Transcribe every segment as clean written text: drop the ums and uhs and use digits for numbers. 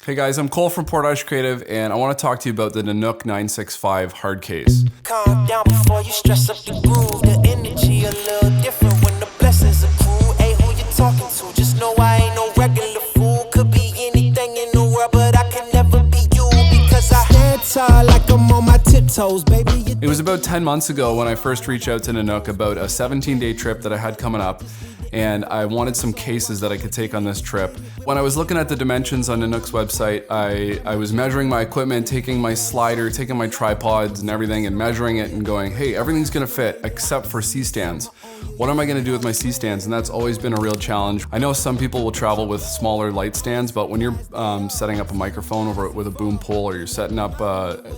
Hey guys, I'm Cole from Portage Creative, and I want to talk to you about the Nanook 965 hard case. Calm down before you stress up the groove. The energy a little different when the blessings accrue. Hey, who you talking to? Just know I ain't no regular fool. Could be anything in the world, but I can never be you because I stand tall like I'm on my tiptoes, baby. It was about 10 months ago when I first reached out to Nanook about a 17-day trip that I had coming up, and I wanted some cases that I could take on this trip. When I was looking at the dimensions on Nanook's website, I was measuring my equipment, taking my slider, taking my tripods and everything and measuring it and going, hey, everything's gonna fit except for C-stands. What am I gonna do with my C-stands? And that's always been a real challenge. I know some people will travel with smaller light stands, but when you're setting up a microphone over with a boom pole, or you're setting up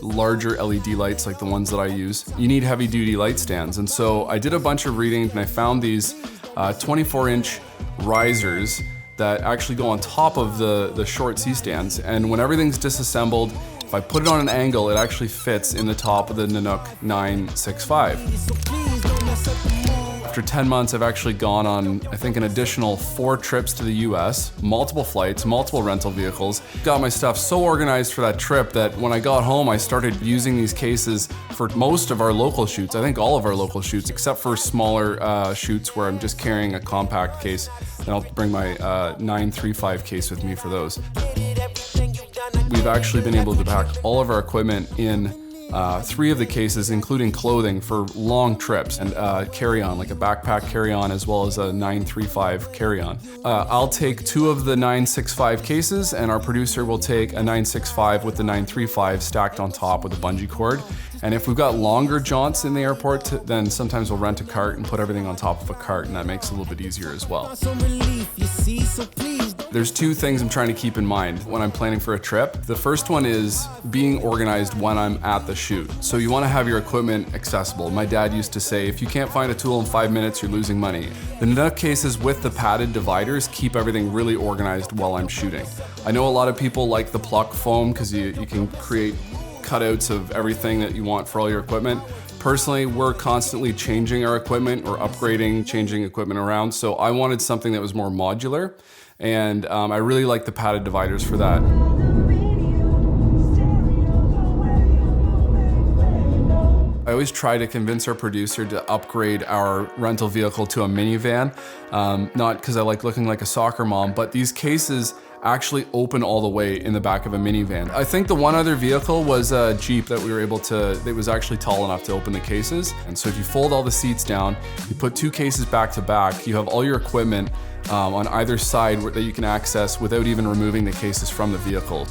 larger LED lights like the ones that I use, you need heavy duty light stands. And so I did a bunch of reading and I found these 24-inch risers that actually go on top of the short C-stands. And when everything's disassembled, if I put it on an angle, it actually fits in the top of the Nanook 965. After 10 months, I've actually gone on, I think, an additional 4 trips to the US, multiple flights, multiple rental vehicles. Got my stuff so organized for that trip that when I got home, I started using these cases for most of our local shoots. I think all of our local shoots, except for smaller shoots where I'm just carrying a compact case. And I'll bring my 935 case with me for those. We've actually been able to pack all of our equipment in 3 of the cases, including clothing for long trips and carry-on, like a backpack carry-on as well as a 935 carry-on. I'll take 2 of the 965 cases, and our producer will take a 965 with the 935 stacked on top with a bungee cord. And if we've got longer jaunts in the airport, then sometimes we'll rent a cart and put everything on top of a cart, and that makes it a little bit easier as well. There's 2 things I'm trying to keep in mind when I'm planning for a trip. The first one is being organized when I'm at the shoot. So you want to have your equipment accessible. My dad used to say, if you can't find a tool in 5 minutes, you're losing money. The Nanook cases with the padded dividers keep everything really organized while I'm shooting. I know a lot of people like the pluck foam because you can create cutouts of everything that you want for all your equipment. Personally, we're constantly changing our equipment or upgrading, changing equipment around. So I wanted something that was more modular, and I really like the padded dividers for that. I always try to convince our producer to upgrade our rental vehicle to a minivan, not because I like looking like a soccer mom, but these cases actually open all the way in the back of a minivan. I think the one other vehicle was a Jeep that we were able to, it was actually tall enough to open the cases. And so if you fold all the seats down, you put 2 cases back to back, you have all your equipment on either side that you can access without even removing the cases from the vehicle.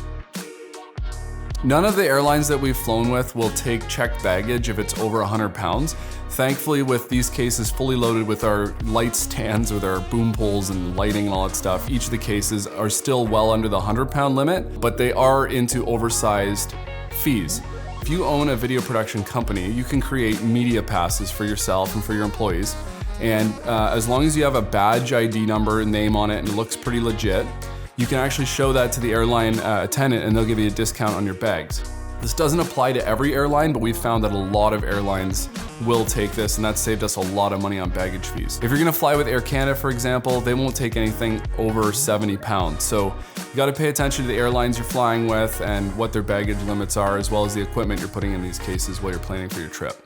None of the airlines that we've flown with will take checked baggage if it's over 100 pounds. Thankfully, with these cases fully loaded with our light stands, with our boom poles and lighting and all that stuff, each of the cases are still well under the 100-pound limit, but they are into oversized fees. If you own a video production company, you can create media passes for yourself and for your employees. And as long as you have a badge ID number and name on it and it looks pretty legit, you can actually show that to the airline attendant and they'll give you a discount on your bags. This doesn't apply to every airline, but we've found that a lot of airlines will take this, and that's saved us a lot of money on baggage fees. If you're gonna fly with Air Canada, for example, they won't take anything over 70 pounds. So you gotta pay attention to the airlines you're flying with and what their baggage limits are, as well as the equipment you're putting in these cases while you're planning for your trip.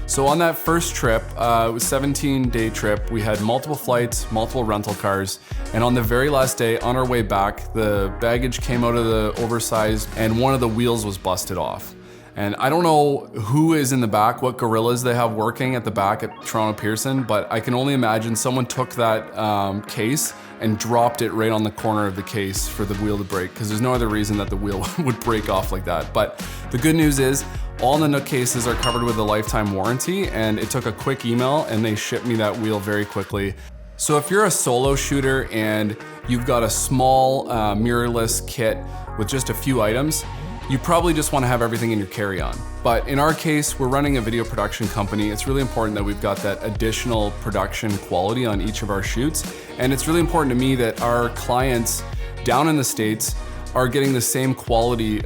So on that first trip, it was a 17-day trip. We had multiple flights, multiple rental cars, and on the very last day, on our way back, the baggage came out of the oversized and one of the wheels was busted off. And I don't know who is in the back, what gorillas they have working at the back at Toronto Pearson, but I can only imagine someone took that case and dropped it right on the corner of the case for the wheel to break, because there's no other reason that the wheel would break off like that. But the good news is, all Nanook cases are covered with a lifetime warranty, and it took a quick email and they shipped me that wheel very quickly. So if you're a solo shooter and you've got a small mirrorless kit with just a few items, you probably just want to have everything in your carry-on. But in our case, we're running a video production company. It's really important that we've got that additional production quality on each of our shoots. And it's really important to me that our clients down in the States are getting the same quality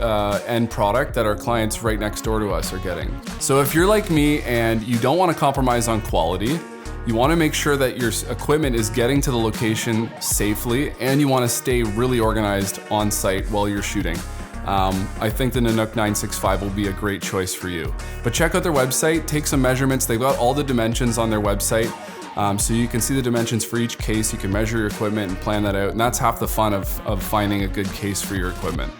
end product that our clients right next door to us are getting. So if you're like me and you don't want to compromise on quality, You wanna make sure that your equipment is getting to the location safely, and you wanna stay really organized on site while you're shooting. I think the Nanook 965 will be a great choice for you. But check out their website, take some measurements. They've got all the dimensions on their website. So you can see the dimensions for each case, you can measure your equipment and plan that out, and that's half the fun of finding a good case for your equipment.